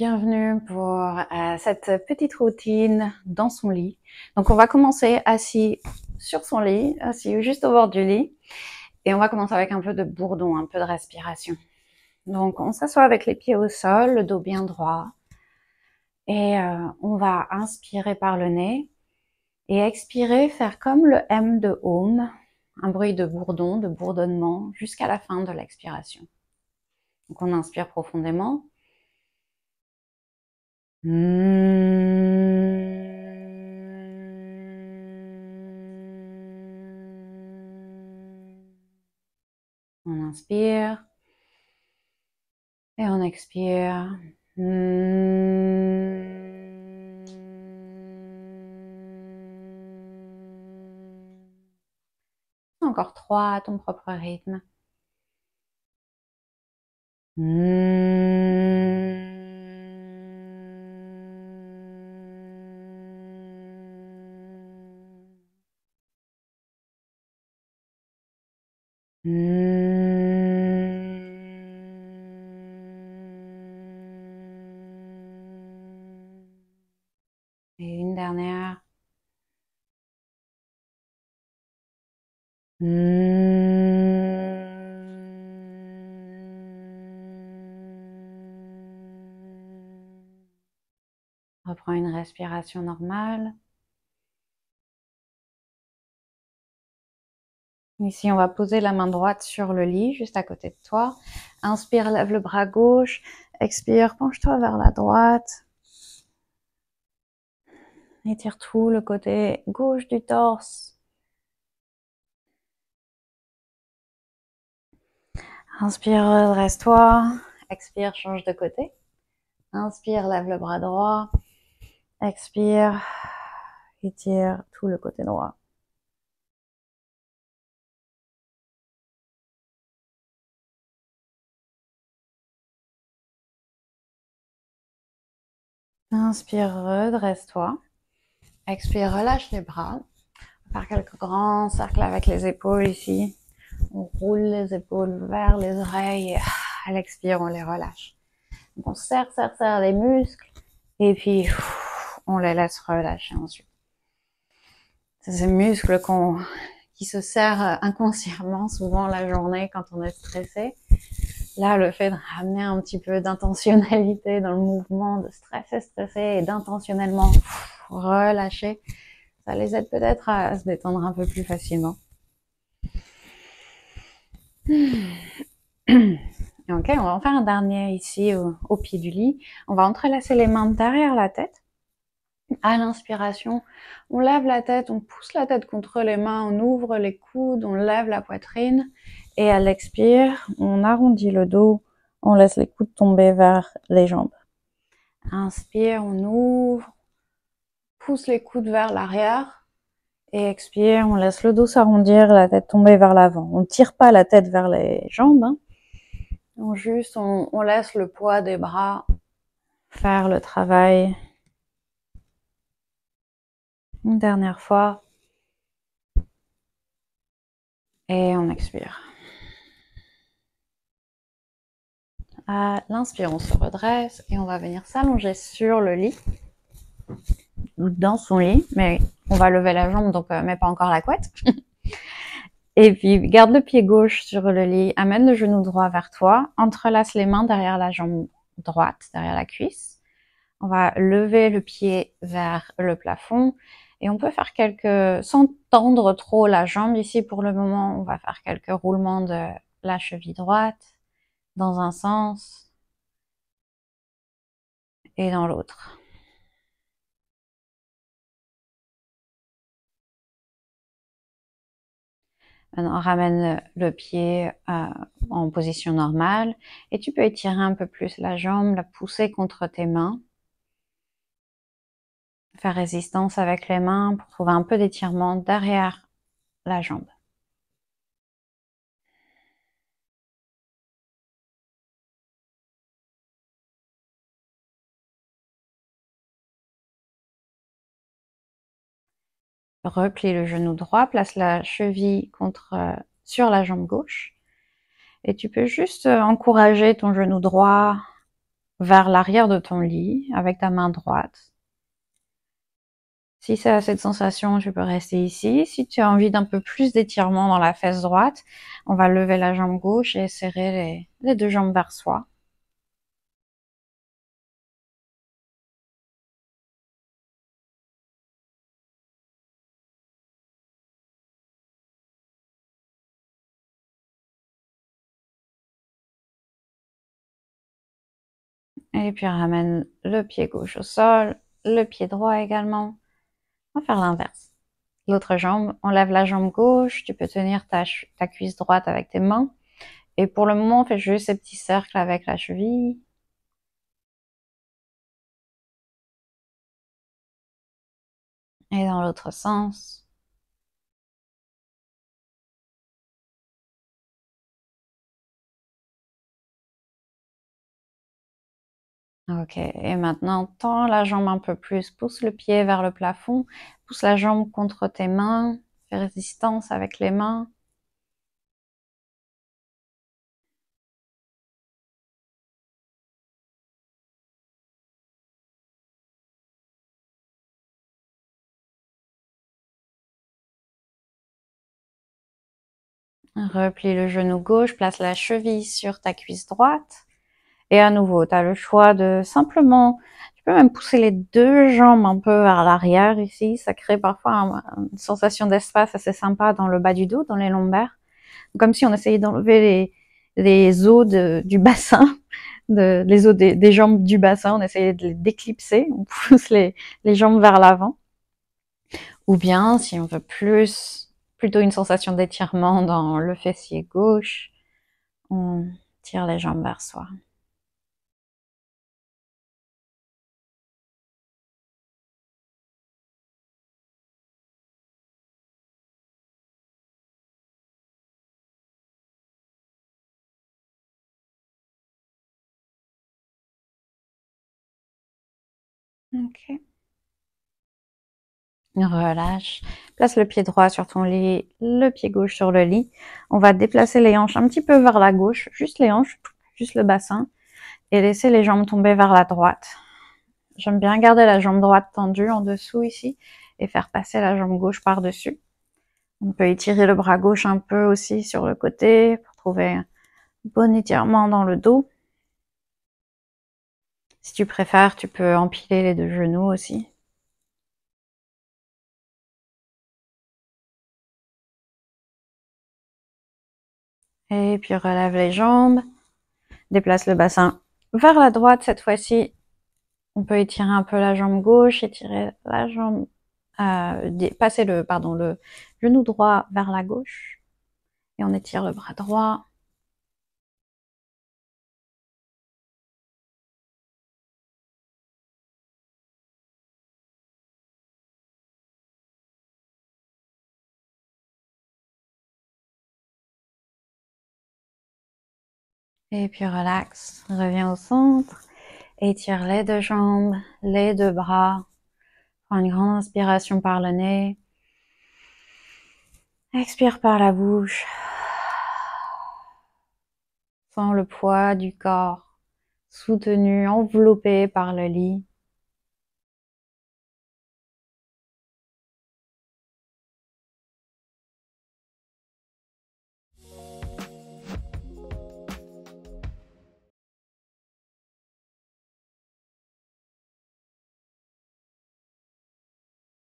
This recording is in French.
Bienvenue pour cette petite routine dans son lit. Donc on va commencer assis sur son lit, assis juste au bord du lit. Et on va commencer avec un peu de bourdon, un peu de respiration. Donc on s'assoit avec les pieds au sol, le dos bien droit. Et on va inspirer par le nez et expirer, faire comme le M de Om, un bruit de bourdon, de bourdonnement jusqu'à la fin de l'expiration. Donc on inspire profondément. On inspire et on expire. Encore 3 à ton propre rythme. Et une dernière. Reprends une respiration normale. Ici, on va poser la main droite sur le lit, juste à côté de toi. Inspire, lève le bras gauche. Expire, penche-toi vers la droite. Étire tout le côté gauche du torse. Inspire, redresse-toi. Expire, change de côté. Inspire, lève le bras droit. Expire, étire tout le côté droit. Inspire, redresse-toi. Expire, relâche les bras. On va faire quelques grands cercles avec les épaules ici. On roule les épaules vers les oreilles. À l'expire, on les relâche. Donc on serre les muscles. Et puis, on les laisse relâcher ensuite. C'est ces muscles qui se serrent inconsciemment souvent la journée quand on est stressé. Là, le fait de ramener un petit peu d'intentionnalité dans le mouvement, de stresser et d'intentionnellement relâcher, ça les aide peut-être à se détendre un peu plus facilement. Ok, on va en faire un dernier ici au pied du lit. On va entrelacer les mains derrière la tête. À l'inspiration, on lève la tête, on pousse la tête contre les mains, on ouvre les coudes, on lève la poitrine. Et à l'expire, on arrondit le dos, on laisse les coudes tomber vers les jambes. Inspire, on ouvre, pousse les coudes vers l'arrière. Et expire, on laisse le dos s'arrondir, la tête tomber vers l'avant. On ne tire pas la tête vers les jambes. On laisse le poids des bras faire le travail. Une dernière fois. Et on expire. À l'inspire, on se redresse et on va venir s'allonger sur le lit. Ou dans son lit, mais on va lever la jambe, donc mets pas encore la couette. Et puis, garde le pied gauche sur le lit, amène le genou droit vers toi, entrelace les mains derrière la jambe droite, derrière la cuisse. On va lever le pied vers le plafond et on peut faire sans tendre trop la jambe ici pour le moment, on va faire quelques roulements de la cheville droite dans un sens et dans l'autre. Maintenant, ramène le pied en position normale et tu peux étirer un peu plus la jambe, la pousser contre tes mains. Faire résistance avec les mains pour trouver un peu d'étirement derrière la jambe. Replie le genou droit, place la cheville sur la jambe gauche. Et tu peux juste encourager ton genou droit vers l'arrière de ton lit avec ta main droite. Si c'est cette sensation, tu peux rester ici. Si tu as envie d'un peu plus d'étirement dans la fesse droite, on va lever la jambe gauche et serrer les deux jambes vers soi. Et puis ramène le pied gauche au sol, le pied droit également. On va faire l'inverse. L'autre jambe, on lève la jambe gauche, tu peux tenir ta cuisse droite avec tes mains. Et pour le moment, on fait juste ces petits cercles avec la cheville. Et dans l'autre sens. Ok, et maintenant, tends la jambe un peu plus, pousse le pied vers le plafond, pousse la jambe contre tes mains, fais résistance avec les mains. Replie le genou gauche, place la cheville sur ta cuisse droite. Et à nouveau, tu as le choix de simplement, tu peux même pousser les deux jambes un peu vers l'arrière ici. Ça crée parfois une sensation d'espace assez sympa dans le bas du dos, dans les lombaires. Comme si on essayait d'enlever les os du bassin, les os des jambes du bassin, on essayait de les déclipser, on pousse les jambes vers l'avant. Ou bien, si on veut plutôt une sensation d'étirement dans le fessier gauche, on tire les jambes vers soi. Ok. Relâche. Place le pied droit sur ton lit, le pied gauche sur le lit. On va déplacer les hanches un petit peu vers la gauche, juste les hanches, juste le bassin, et laisser les jambes tomber vers la droite. J'aime bien garder la jambe droite tendue en dessous ici et faire passer la jambe gauche par-dessus. On peut étirer le bras gauche un peu aussi sur le côté pour trouver un bon étirement dans le dos. Si tu préfères, tu peux empiler les deux genoux aussi. Et puis relève les jambes, déplace le bassin vers la droite cette fois-ci. On peut étirer un peu la jambe gauche, étirer la jambe, passer le genou droit vers la gauche. Et on étire le bras droit. Et puis relax, reviens au centre. Étire les deux jambes, les deux bras. Prends une grande inspiration par le nez. Expire par la bouche. Sens le poids du corps soutenu, enveloppé par le lit.